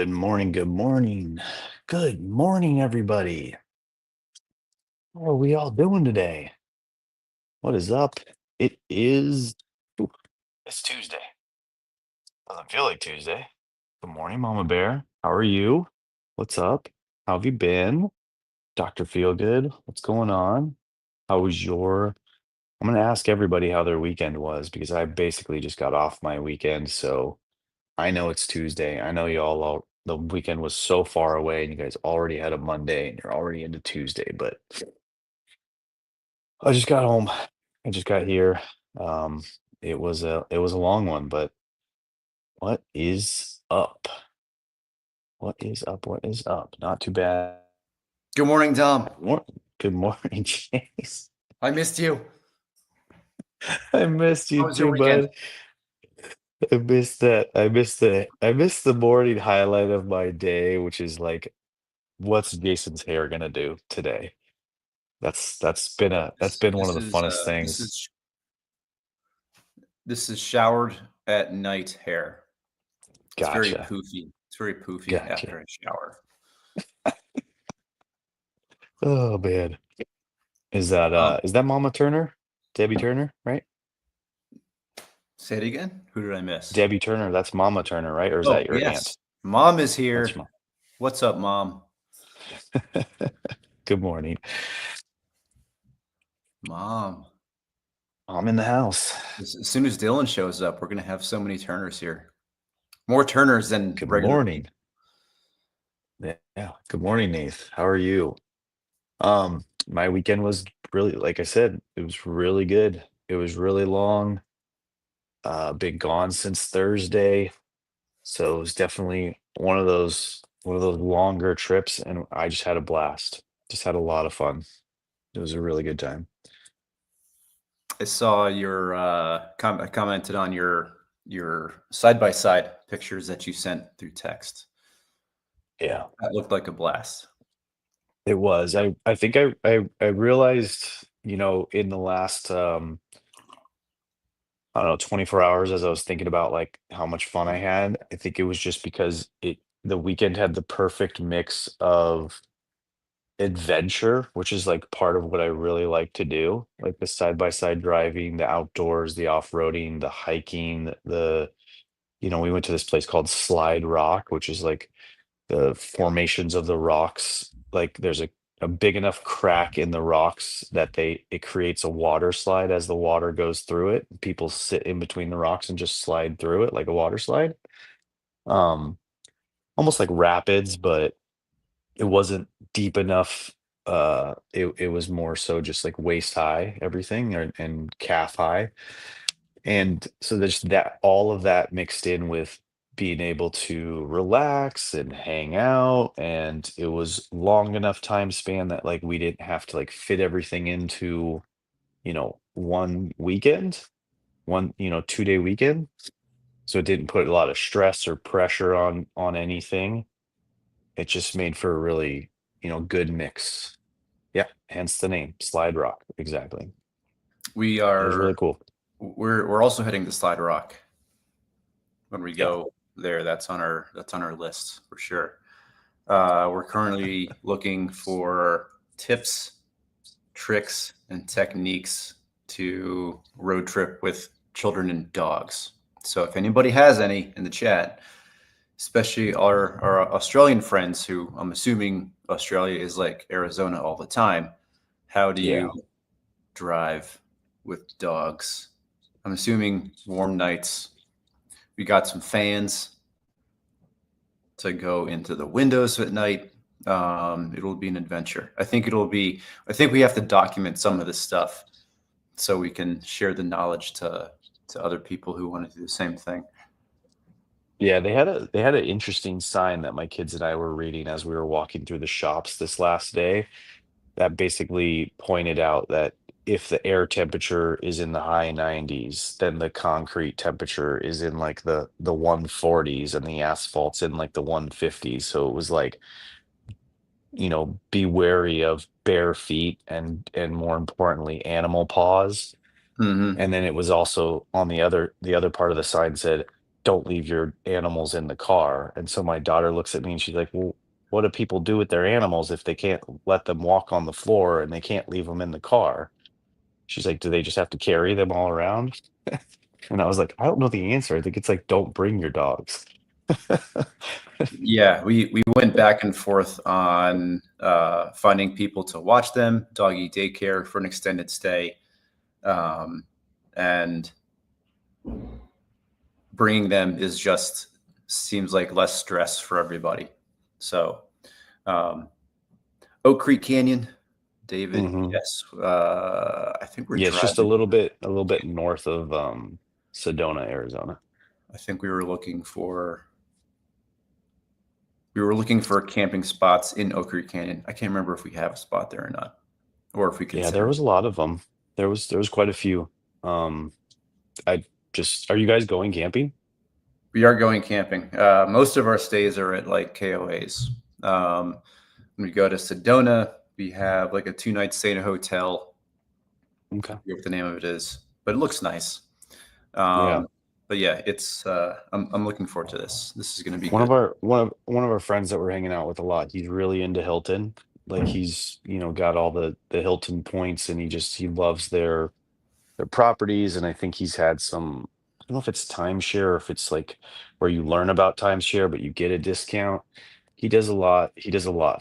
Good morning. Good morning. Good morning, everybody. How are we all doing today? What is up? It is, ooh, it's Tuesday. Doesn't feel like Tuesday. Good morning, Mama Bear. How are you? What's up? How have you been? Dr. Feelgood, what's going on? How was your, I'm going to ask everybody how their weekend was because I basically just got off my weekend. So I know it's Tuesday. I know y'all the weekend was so far away and you guys already had a Monday and you're already into Tuesday, but I just got home. I just got here. Um, it was a long one, but what is up? What is up? What is up? Not too bad. Good morning, Tom. Good morning, Chase. I missed you. I missed How you was your too, weekend? bud. I missed that. I missed the morning highlight of my day, which is like, what's Jason's hair gonna do today? That's This been one of this the is funnest uh, this things. is this is showered at night hair. It's very Gotcha. poofy. It's very poofy Gotcha. after I shower. Oh man. Um, Is that Mama Turner? Debbie Turner, right? Say it again. Who did I miss? Debbie Turner, that's Mama Turner, right? Or is Oh, that your aunt? yes. Mom is That's here. mom. What's up, Mom? Good morning. Mom. I'm in the house. As soon as Dylan shows up, we're gonna have so many Turners here. More Turners than Good regular morning. people. Yeah. Good morning, Nath. How are you? My weekend was really, like I said, it was really good. It was really long. Been gone since Thursday. So it was definitely one of those longer trips, and I just had a blast. Just had a lot of fun. It was a really good time. I saw your I commented on your side by side pictures that you sent through text. Yeah, That looked like a blast. it was. I think I realized, in the last I don't know, 24 hours as I was thinking about like how much fun I had. I think it was just because the weekend had the perfect mix of adventure, which is like part of what I really like to do, like the side by side driving, the outdoors, the off-roading, the hiking, we went to this place called Slide Rock, which is like the formations of the rocks. Like there's a big enough crack in the rocks that it creates a water slide as the water goes through it. People sit in between the rocks and just slide through it like a water slide. Um, Almost like rapids, but it wasn't deep enough. It was more so just like waist high, everything, and calf high. And so there's that, all of that mixed in with being able to relax and hang out. And it was long enough time span that like we didn't have to like fit everything into, one weekend, 2-day weekend. So it didn't put a lot of stress or pressure on anything. It just made for a really, good mix. Yeah, hence the name, Slide Rock. Exactly. We It was really are cool. we're also heading to Slide Rock when we Yeah. go there. That's on our list for sure. We're currently looking for tips, tricks, and techniques to road trip with children and dogs. So if anybody has any in the chat, especially our Australian friends, who I'm assuming Australia is like Arizona all the time, how do you Yeah. drive with dogs? I'm assuming warm nights. We got some fans to go into the windows at night. It'll be an adventure. I think we have to document some of this stuff so we can share the knowledge to other people who want to do the same thing. Yeah, they had an interesting sign that my kids and I were reading as we were walking through the shops this last day that basically pointed out that if the air temperature is in the high 90s, then the concrete temperature is in like the 140s and the asphalt's in like the 150s. So it was like, be wary of bare feet and more importantly, animal paws. Hmm. And then it was also on the other part of the sign said, don't leave your animals in the car. And so my daughter looks at me and she's like, well, what do people do with their animals if they can't let them walk on the floor and they can't leave them in the car? She's like, do they just have to carry them all around? And I was like, I don't know the answer. I think it's like, don't bring your dogs. Yeah, we went back and forth on finding people to watch them, doggy daycare for an extended stay, and bringing them is just seems like less stress for everybody. So, um, Oak Creek Canyon, David, Hmm. yes, I think we're Yeah, it's just driving. a little bit north of Sedona, Arizona. I think we were looking for camping spots in Oak Creek Canyon. I can't remember if we have a spot there or not, or if we Yeah, there consider. was a lot of them. There was quite a few. Um, I just, are you guys going camping? We are going camping. Most of our stays are at like KOAs. When we go to Sedona, we have like a 2 night stay in a hotel. I Okay. forget what the name of it is, but it looks nice. Yeah. Um, but yeah, it's I'm looking forward to this. This is going to be One good. of one of our friends that we're hanging out with a lot, he's really into Hilton. Like he's, got all the Hilton points and he loves their properties. And I think he's had some, I don't know if it's timeshare or if it's like where you learn about timeshare, but you get a discount. He does a lot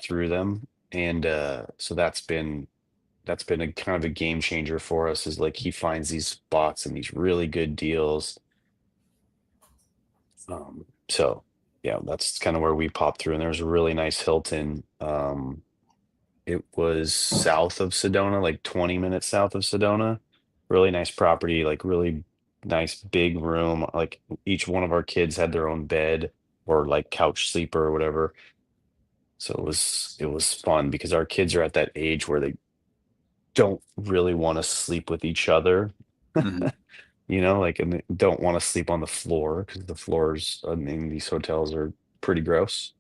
through them. And so that's been a kind of a game changer for us is like he finds these spots and these really good deals. So yeah, that's kind of where we popped through. And there was a really nice Hilton. It was south of Sedona, like 20 minutes south of Sedona. Really nice property, like really nice big room. Like each one of our kids had their own bed or like couch sleeper or whatever. So it was fun because our kids are at that age where they don't really want to sleep with each other. Mhm. Like, and they don't want to sleep on the floor because the floors in these hotels are pretty gross.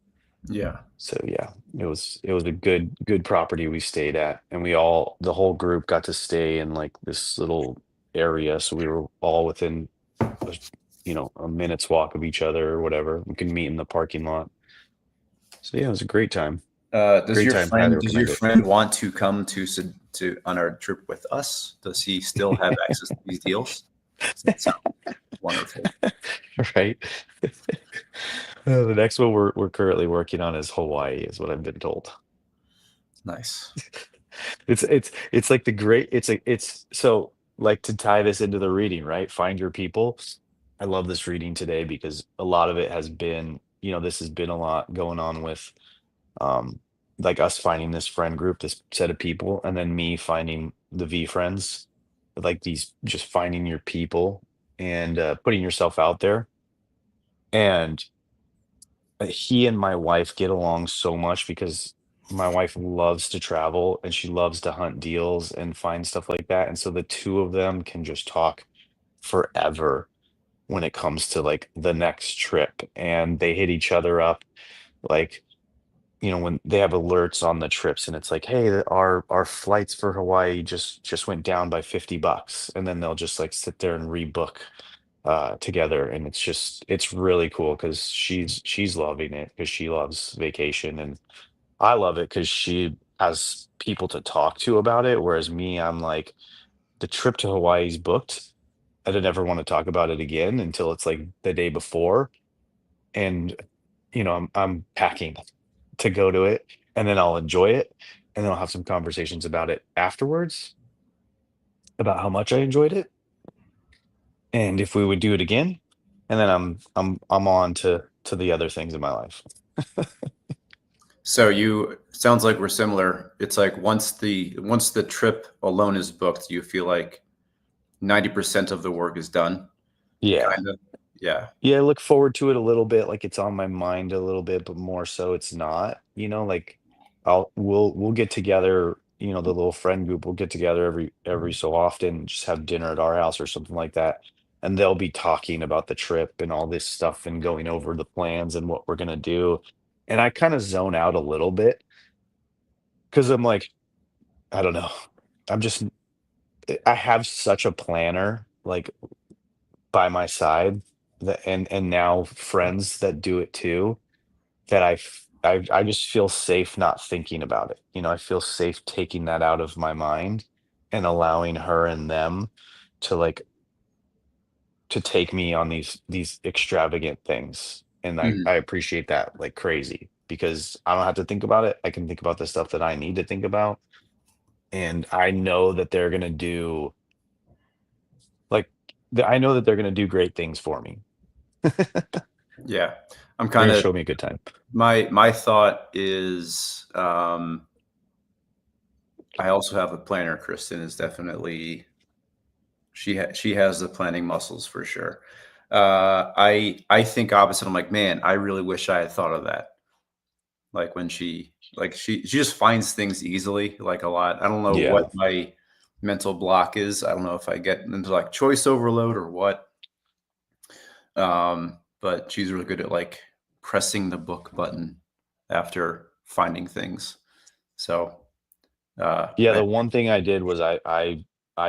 Yeah. So yeah, it was a good property we stayed at, and the whole group got to stay in like this little area, so we were all within a, a minute's walk of each other or whatever. We can meet in the parking lot. So yeah, it was a great time. Does Great your time. Highly friend recommend it. want to come to on our trip with us? Does he still have access to these deals? That sounds wonderful. Right. The next one we're currently working on is Hawaii, is what I've been told. Nice. It's like the great it's so like to tie this into the reading, right? Find your people. I love this reading today because a lot of it has been, this has been a lot going on with um like us finding this friend group, this set of people, and then me finding the V friends, like these just finding your people and putting yourself out there. And he and my wife get along so much because my wife loves to travel and she loves to hunt deals and find stuff like that. And so the two of them can just talk forever when it comes to like the next trip. And they hit each other up like, when they have alerts on the trips and it's like, hey, our flights for Hawaii just went down by $50. And then they'll just like sit there and rebook together, and it's really cool because she's loving it because she loves vacation, and I love it because she has people to talk to about it, whereas me, I'm like, the trip to Hawaii's booked. I don't ever want to talk about it again until it's like the day before, and I'm packing to go to it, and then I'll enjoy it, and then I'll have some conversations about it afterwards about how much I enjoyed it and if we would do it again, and then I'm on to the other things in my life. So you sounds like we're similar. It's like once the trip alone is booked, you feel like 90% of the work is done. Yeah. Kind of. Yeah. Yeah, I look forward to it a little bit, like, it's on my mind a little bit, but more so it's not, like, we'll get together, the little friend group will get together every so often, just have dinner at our house or something like that, and they'll be talking about the trip and all this stuff and going over the plans and what we're gonna do, and I kinda zone out a little bit because 'cause I'm like, I don't know, I'm just I have such a planner, like, by my side. and now friends that do it too, that I just feel safe not thinking about it. You know, I feel safe taking that out of my mind and allowing her and them to like to take me on these extravagant things. And Mhm. I appreciate that like crazy because I don't have to think about it. I can think about the stuff that I need to think about. And I know that they're gonna do like I know that they're gonna do great things for me. Yeah. I'm They're kind gonna of show me a good time. my thought is I also have a planner. Kristen is definitely she has the planning muscles for sure. I think opposite. I'm like, man, I really wish I had thought of that. Like when she just finds things easily, like a lot. I don't know what Yeah. my mental block is. I don't know if I get into like choice overload or what. But she's really good at like pressing the book button after finding things. So Yeah, I, the one thing I did was I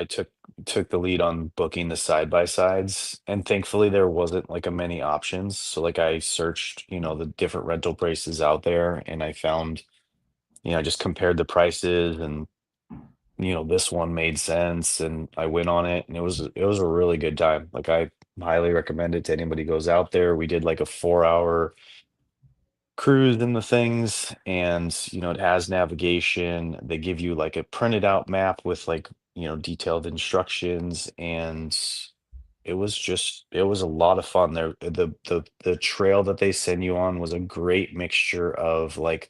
took the lead on booking the side by sides, and thankfully there wasn't like a many options. So like I searched, you know, the different rental prices out there, and I found, you know, I just compared the prices, and you know, this one made sense, and I went on it, and it was a really good time. Like I highly recommend it to anybody who goes out there. We did like a 4 hour cruise in the things, and you know it has navigation. They give you like a printed out map with like, you know, detailed instructions, and it was a lot of fun there. The trail that they send you on was a great mixture of like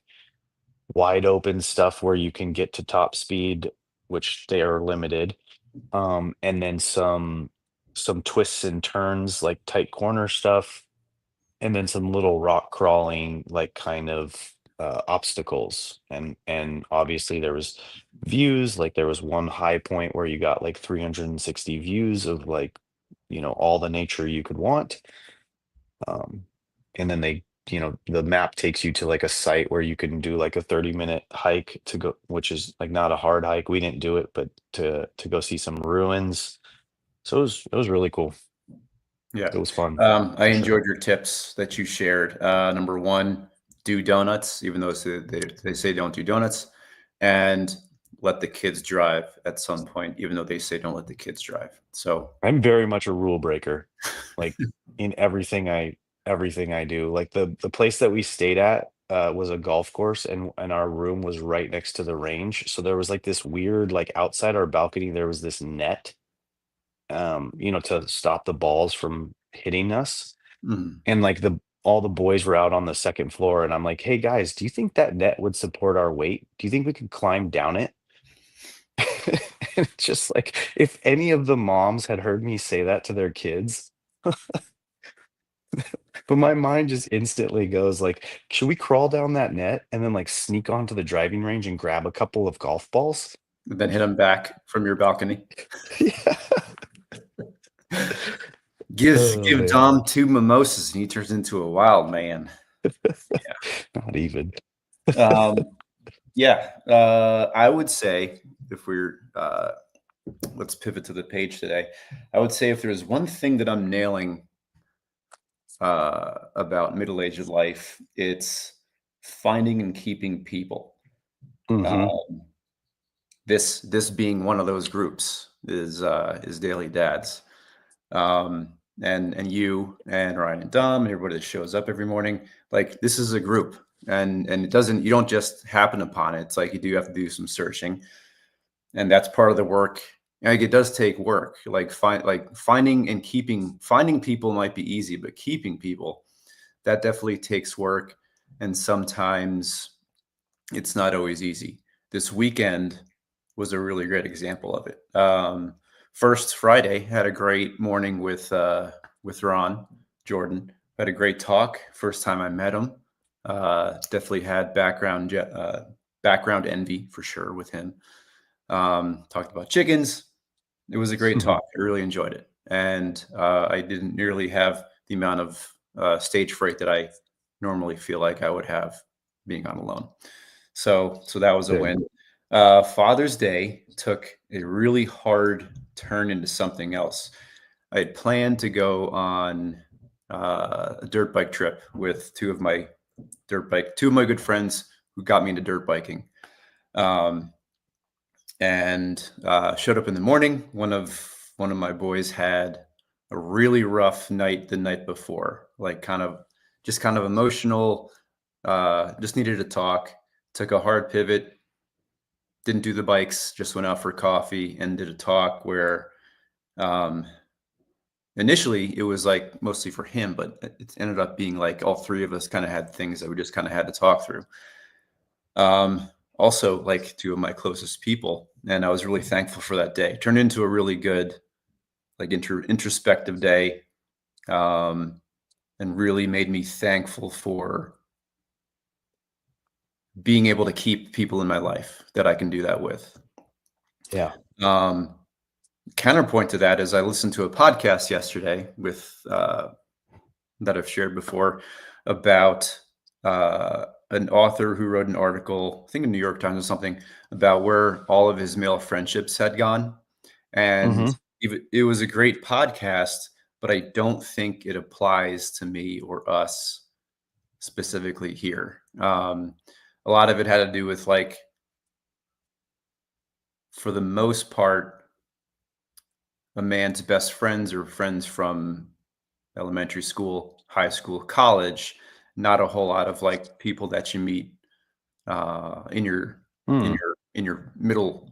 wide open stuff where you can get to top speed, which they are limited, and then some twists and turns, like tight corner stuff, and then some little rock crawling, like, kind of, obstacles, and obviously there was views, like, there was one high point where you got, like, 360 views of, like, you know, all the nature you could want, um, and then they you know, the map takes you to, like, a site where you can do, like, a 30-minute hike to go, which is, like, not a hard hike, we didn't do it, but to go see some ruins, so it was really cool. yeah. It was fun, I for sure. enjoyed your tips that you shared. Number one, do donuts, even though they say don't do donuts, and let the kids drive at some point, even though they say don't let the kids drive. So, I'm very much a rule breaker, like, in everything I do. Like, the place that we stayed at, was a golf course, and our room was right next to the range, so there was, like, this weird like, outside our balcony, there was this net, you know, to stop the balls from hitting us, mm, and, like, the all the boys were out on the 2nd floor, and I'm like, "Hey, guys, do you think that net would support our weight? Do you think we could climb down it?" And it's just like, if any of the moms had heard me say that to their kids, but my mind just instantly goes like, "Should we crawl down that net and then, like, sneak onto the driving range and grab a couple of golf balls?" then hit them back from your balcony. Yeah. Oh, Give man. Dom two mimosas, and he turns into a wild man. Not even. Um, yeah, I would say if we're let's pivot to the page today. I would say if there's one thing that I'm nailing about middle-aged life, it's finding and keeping people. Mhm. Um, this being one of those groups is Daily Dads, and you and Ryan and Dom and everybody that shows up every morning. Like this is a group, and it doesn't you don't just happen upon it. It's like you do have to do some searching, and that's part of the work. Like it does take work. Like finding and keeping finding people might be easy, but keeping people that definitely takes work, and sometimes it's not always easy. This weekend was a really great example of it. First Friday had a great morning with Ron Jordan. Had a great talk. First time I met him. Definitely had background envy for sure with him. Talked about chickens. It was a great talk. I really enjoyed it, and I didn't nearly have the amount of stage fright that I normally feel like I would have being on alone. So that was a Same. win. Father's Day took a really hard turn into something else. I had planned to go on. a dirt bike trip with two of my good friends who got me into dirt biking. Um, and showed up in the morning. One of my boys had a really rough night the night before, like kind of emotional. Just needed to talk. Took a hard pivot. Didn't do the bikes. Just went out for coffee and did a talk where um, initially it was like mostly for him, but it ended up being like all three of us kind of had things that we just kind of had to talk through. Also, like two of my closest people, and I was really thankful for that day. Turned into a really good, like introspective day, um, and really made me thankful for being able to keep people in my life that I can do that with. Yeah. Um, Counterpoint to that is I listened to a podcast yesterday with that I've shared before about an author who wrote an article, I think in New York Times or something, about where all of his male friendships had gone. And Hmm. it was a great podcast, but I don't think it applies to me or us specifically here. A lot of it had to do with like, for the most part, a man's best friends are friends from elementary school, high school, college, not a whole lot of like people that you meet in your Hmm. in your middle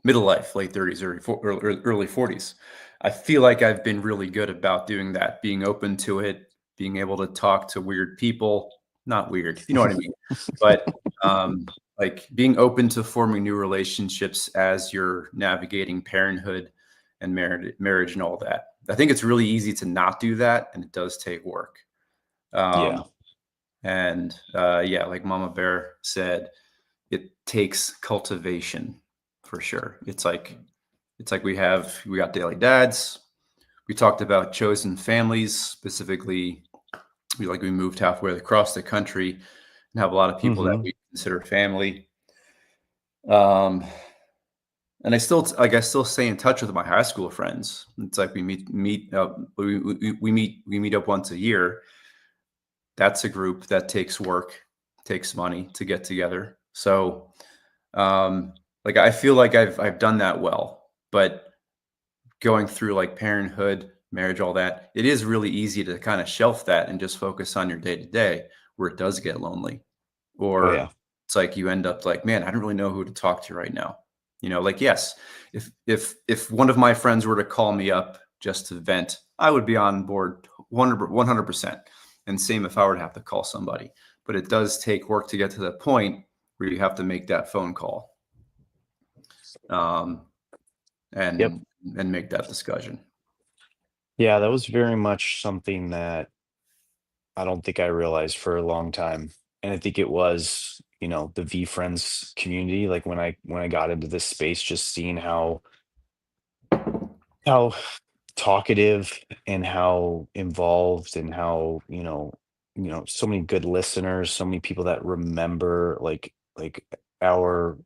life, late 30s, early 40s. I feel like I've been really good about doing that, being open to it, being able to talk to weird people, not weird, you know what I mean? But like being open to forming new relationships as you're navigating parenthood and marriage and all that. I think it's really easy to not do that, and it does take work. Um, Yeah. and yeah, like Mama Bear said, it takes cultivation for sure. It's like we got daily dads. We talked about chosen families, specifically we moved halfway across the country and have a lot of people that Hmm. we consider family. Um, and I still stay in touch with my high school friends. It's like we meet up once a year. That's a group that takes work, takes money to get together. So like I feel like I've done that well, but going through like parenthood, marriage, all that, it is really easy to kind of shelf that and just focus on your day to day where it does get lonely. Oh Or yeah. it's like you end up like, man, I don't really know who to talk to right now. Like yes, if one of my friends were to call me up just to vent, I would be on board 100%. And same if I were to have to call somebody. But it does take work to get to the point where you have to make that phone call. Um, Yep. and make that discussion. Yeah, that was very much something that I don't think I realized for a long time. And I think it was, the V Friends community, like when I got into this space, just seeing how talkative and how involved and how, so many good listeners, so many people that remember like our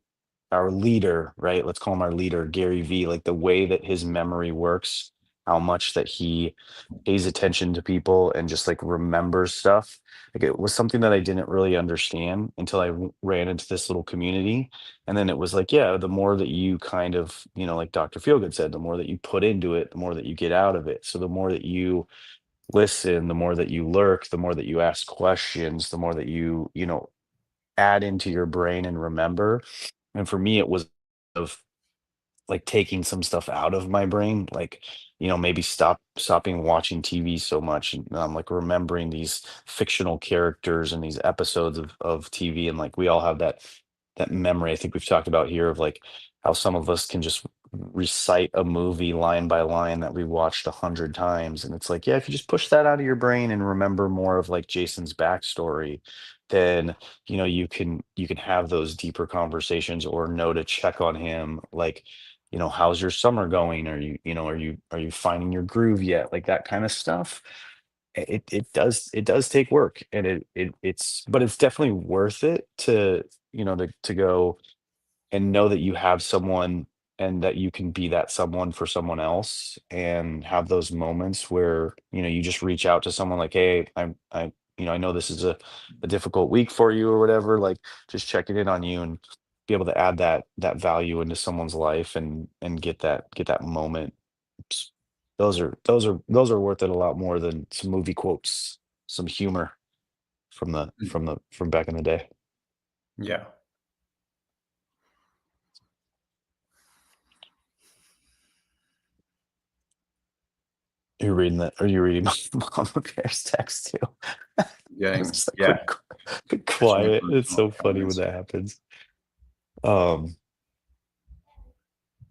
our leader, right? Let's call him our leader, Gary V, like the way that his memory works, how much that he pays attention to people and just like remembers stuff. Like it was something that I didn't really understand until I ran into this little community. And then it was like, yeah, the more that you kind of, like Dr. Feelgood said, the more that you put into it, the more that you get out of it. So the more that you listen, the more that you lurk, the more that you ask questions, the more that you add into your brain and remember. And for me, it was of like taking some stuff out of my brain, like, maybe stopping watching TV so much. And I'm like remembering these fictional characters and these episodes of TV. And like we all have that memory. I think we've talked about here of like how some of us can just recite a movie line by line that we watched 100 times. And it's like, yeah, if you just push that out of your brain and remember more of like Jason's backstory, then you can have those deeper conversations or know to check on him, like, how's your summer going? Are you finding your groove yet? Like that kind of stuff. It does take work, and but it's definitely worth it to go and know that you have someone and that you can be that someone for someone else and have those moments where, you just reach out to someone like, hey, I know this is a difficult week for you or whatever, like just checking in on you and be able to add that value into someone's life and get that moment. Ps- those are worth it a lot more than some movie quotes, some humor from back in the day. Yeah. You're reading that? Are you reading Mama Bear's text too? Getting, It's like yeah. quick Catching up quiet. on It's some of so the funny when comments. that happens. Um,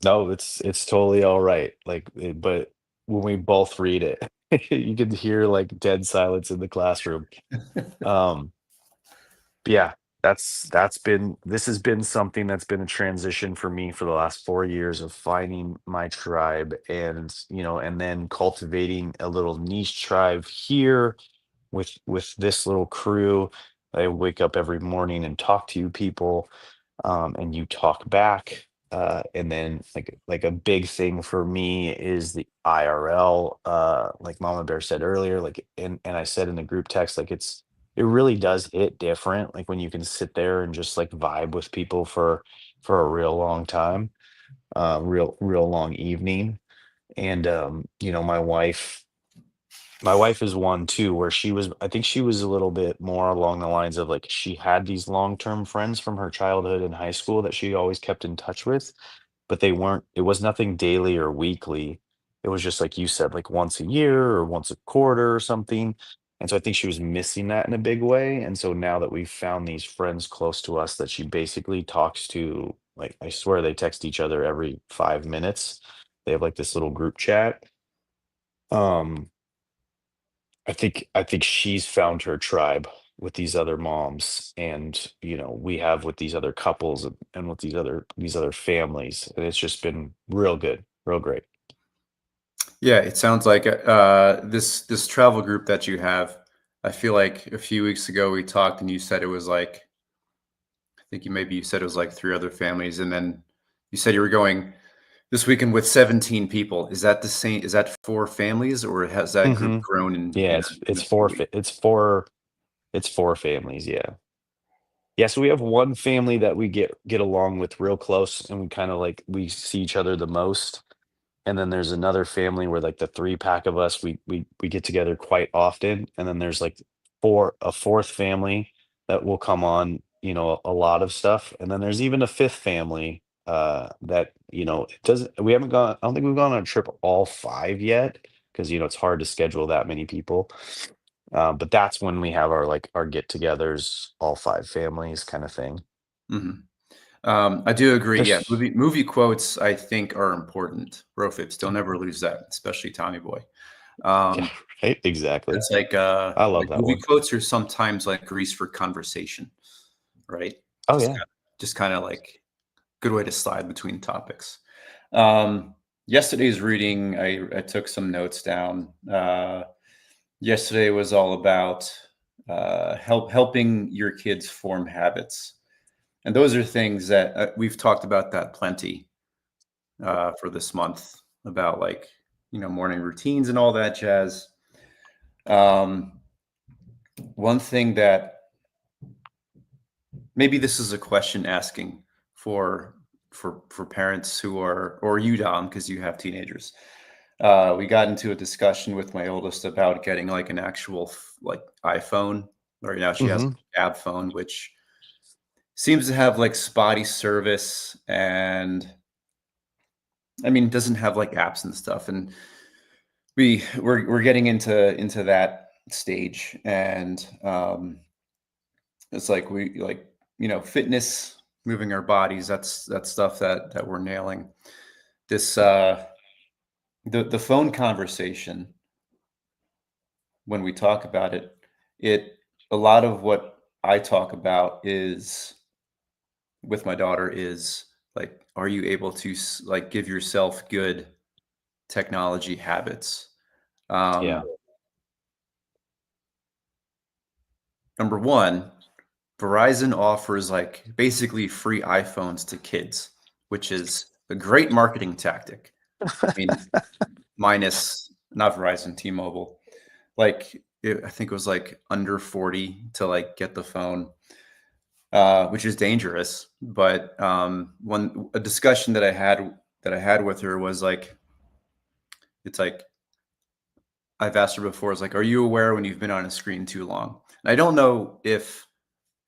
no, it's totally all right. Like, but when we both read it, you can hear like dead silence in the classroom. Um, Yeah, this has been something that's been a transition for me for the last 4 years of finding my tribe and then cultivating a little niche tribe here with this little crew. I wake up every morning and talk to you people, and you talk back. And then like a big thing for me is the IRL, like Mama Bear said earlier, like and I said in the group text, like it really does hit different, like when you can sit there and just like vibe with people for a real long time, real long evening. And my wife is one too, where I think she was a little bit more along the lines of like she had these long-term friends from her childhood and high school that she always kept in touch with, but it was nothing daily or weekly. It was just like you said, like once a year or once a quarter or something. And so I think she was missing that in a big way. And so now that we've found these friends close to us that she basically talks to, like I swear they text each other every 5 minutes. They have like this little group chat. Um, I think she's found her tribe with these other moms, and we have with these other couples and with these other families, and it's just been real good, real great. Yeah, it sounds like this travel group that you have. I feel like a few weeks ago we talked and you said it was like, I think you said it was like three other families, and then you said you were going this weekend with 17 people. Is that the same? Is that four families, or has that group Hmm. grown in Yeah, in it's in it's a few four weeks? it's four families. Yeah, so we have one family that we get along with real close, and we kind of like we see each other the most. And then there's another family where like the three pack of us, we get together quite often. And then there's like a fourth family that will come on, a lot of stuff. And then there's even a fifth family that, it doesn't we haven't gone, I don't think we've gone on a trip all five yet, because it's hard to schedule that many people. But that's when we have our get-togethers, all five families kind of thing. Mhm. I do agree. Yeah, There's movie quotes I think are important. Brofits, don't ever lose that, especially Tommy Boy. Yeah, Um, right, exactly. that's I love like that movie one. quotes are sometimes like grease for conversation, right? Oh Just yeah. kind just kind of like good way to slide between topics. Yesterday's reading, I took some notes down. Yesterday was all about helping your kids form habits, and those are things that we've talked about that plenty for this month about like morning routines and all that jazz. Um, one thing that maybe this is a question asking for for parents who are or you Dom because you have teenagers. We got into a discussion with my oldest about getting like an actual like iPhone. Right now she has Hmm. a tab phone, which seems to have like spotty service and I mean doesn't have like apps and stuff. And we're getting into that stage and it's like we like fitness, moving our bodies. That's stuff that we're nailing. This the phone conversation when we talk about it, it a lot of what I talk about is with my daughter is like, are you able to like give yourself good technology habits? Um, Yeah. Number one, Verizon offers like basically free iPhones to kids, which is a great marketing tactic. I mean, minus not Verizon, T-Mobile. Like I think it was like under 40 to like get the phone, which is dangerous. But one a discussion that I had with her was like, it's like I've asked her before, is like, are you aware when you've been on a screen too long? And I don't know if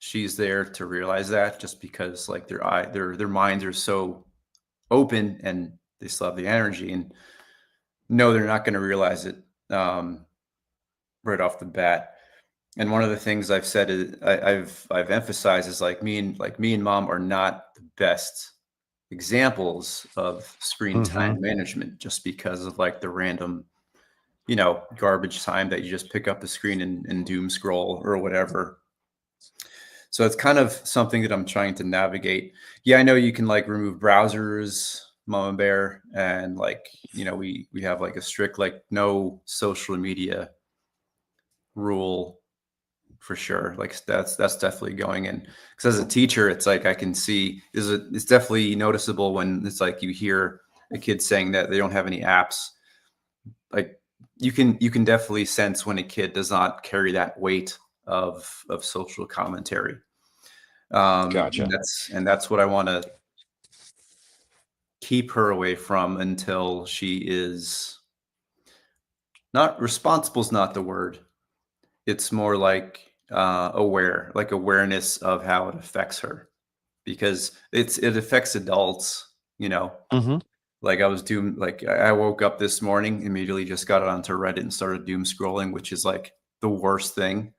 she's there to realize that, just because like their minds are so open and they still have the energy, and no, they're not going to realize it right off the bat. And one of the things I've said is I've emphasized is like me and mom are not the best examples of screen Hmm. time management, just because of like the random, garbage time that you just pick up the screen and doom scroll or whatever. So it's kind of something that I'm trying to navigate. Yeah, I know you can like remove browsers, Mama Bear, and like, we have like a strict like no social media rule for sure. Like that's definitely going in. Because as a teacher, it's like I can see it's definitely noticeable when it's like you hear a kid saying that they don't have any apps. Like you can definitely sense when a kid does not carry that weight of social commentary. And Gotcha. that's what I want to keep her away from until she is not responsible is not the word. It's more like aware, like awareness of how it affects her, because it affects adults, you know. Hmm. Like I woke up this morning, immediately just got onto Reddit and started doom scrolling, which is like the worst thing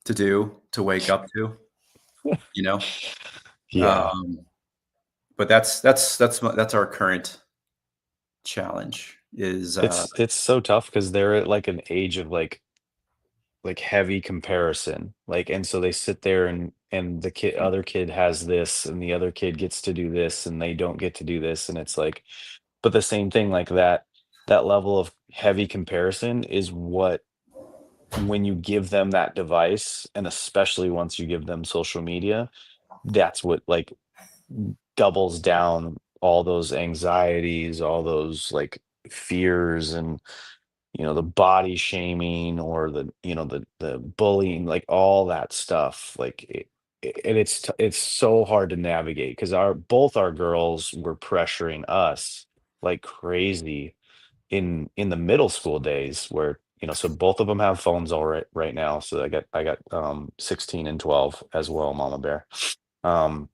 to do to wake up to, you know. Yeah. Um, but that's our current challenge is It's so tough because they're at like an age of like heavy comparison. Like, and so they sit there and the other kid has this and the other kid gets to do this and they don't get to do this. And it's like, but the same thing, like that level of heavy comparison is what, when you give them that device, and especially once you give them social media, that's what like doubles down all those anxieties, all those like fears, and the body shaming, or the bullying, like all that stuff, like and it's so hard to navigate because our both our girls were pressuring us like crazy in the middle school days, where so both of them have phones all right now. So I got 16 and 12 as well, Mama Bear. um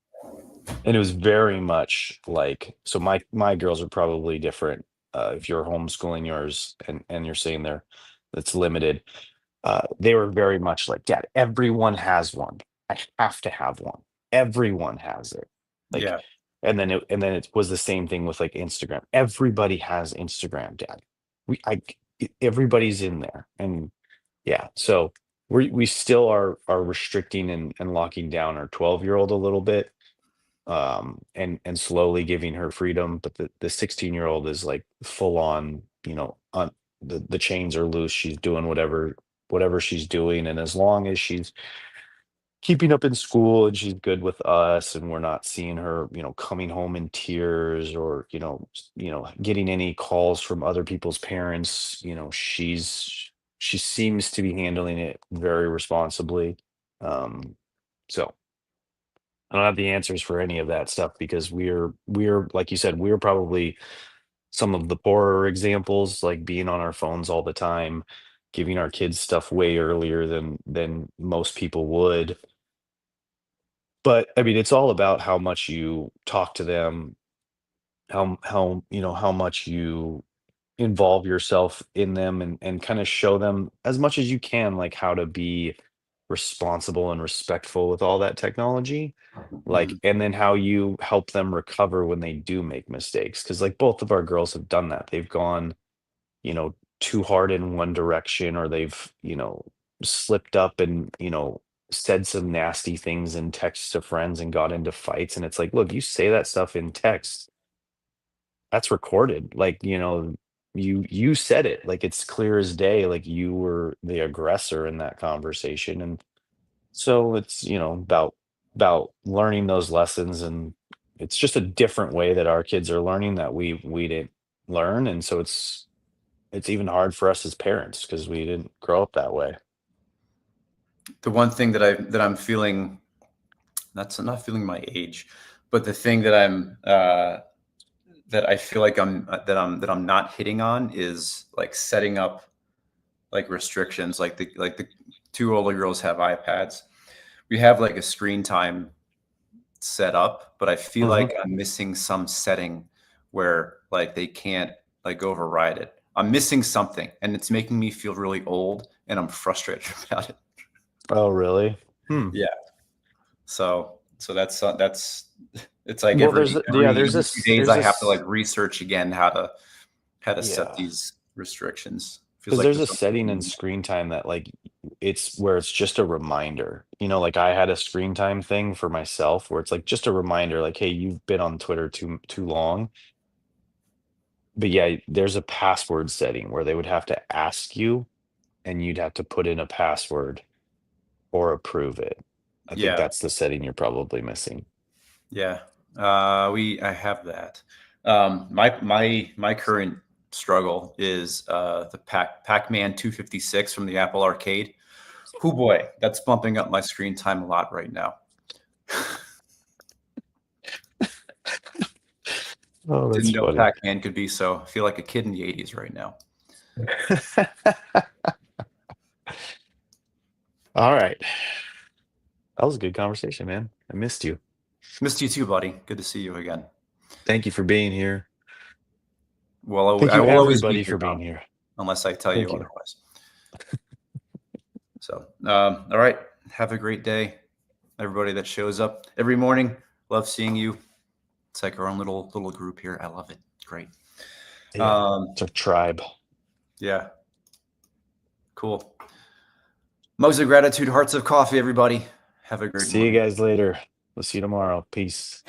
and it was very much like, so my girls are probably different. If you're homeschooling yours and you're saying that's limited, they were very much like, Dad, everyone has one. I have to have one. Everyone has it. Like, yeah. and then it was the same thing with like Instagram. Everybody has Instagram, Dad. Everybody's in there, and yeah. So we still are restricting and locking down our 12-year-old a little bit, and slowly giving her freedom, but the 16-year-old is like full on, on the chains are loose. She's doing whatever she's doing, and as long as she's keeping up in school and she's good with us, and we're not seeing her, coming home in tears, or getting any calls from other people's parents, she seems to be handling it very responsibly. So I don't have the answers for any of that stuff, because we're like you said, we're probably some of the poorer examples, like being on our phones all the time, giving our kids stuff way earlier than most people would. But I mean, it's all about how much you talk to them, how much you involve yourself in them, and kind of show them as much as you can, like how to be responsible and respectful with all that technology, like, Mhm. and then how you help them recover when they do make mistakes, because like both of our girls have done that. They've gone, too hard in one direction, or they've, slipped up and, said some nasty things in text to friends and got into fights. And it's like, look, you say that stuff in text, that's recorded. Like, you said it, like it's clear as day, like you were the aggressor in that conversation. And so it's, about learning those lessons, and it's just a different way that our kids are learning that we didn't learn, and so it's even hard for us as parents because we didn't grow up that way. The one thing that I'm feeling, that's not feeling my age, but the thing that that I feel like I'm not hitting on is like setting up like restrictions. Like the two older girls have iPads. We have like a screen time set up, but I feel Mhm. like I'm missing some setting where like they can't like override it. I'm missing something, and it's making me feel really old, and I'm frustrated about it. Oh, really? Hmm. Yeah. So that's it's like Well, there's there's every few this days there's I have to like this research again how to set yeah. these restrictions. Feels Because like there's there's a something setting in missing. screen time that like it's where it's just a reminder. Like I had a screen time thing for myself where it's like just a reminder, like, hey, you've been on Twitter too long. But yeah, there's a password setting where they would have to ask you and you'd have to put in a password or approve it. I think Yeah, that's the setting you're probably missing. yeah. I have that. My current struggle is the Pac-Man 256 from the Apple Arcade. Oh boy, that's bumping up my screen time a lot right now. Oh, that's Didn't know funny. Pac-Man could be so. I feel like a kid in the 80s right now. All right. That was a good conversation, man. I missed you. Missed you too, buddy. Good to see you again. Thank you for being here. Well, Thank I you, will always be everybody, here, for being Tom, here. unless I tell you Thank you. otherwise. So, all right. Have a great day, everybody that shows up every morning. Love seeing you. It's like our own little group here. I love it. Great. Yeah. Um, It's our tribe. yeah. Cool. Mugs of gratitude, hearts of coffee, everybody. Have a great See you morning. guys later. We'll see you tomorrow. Peace.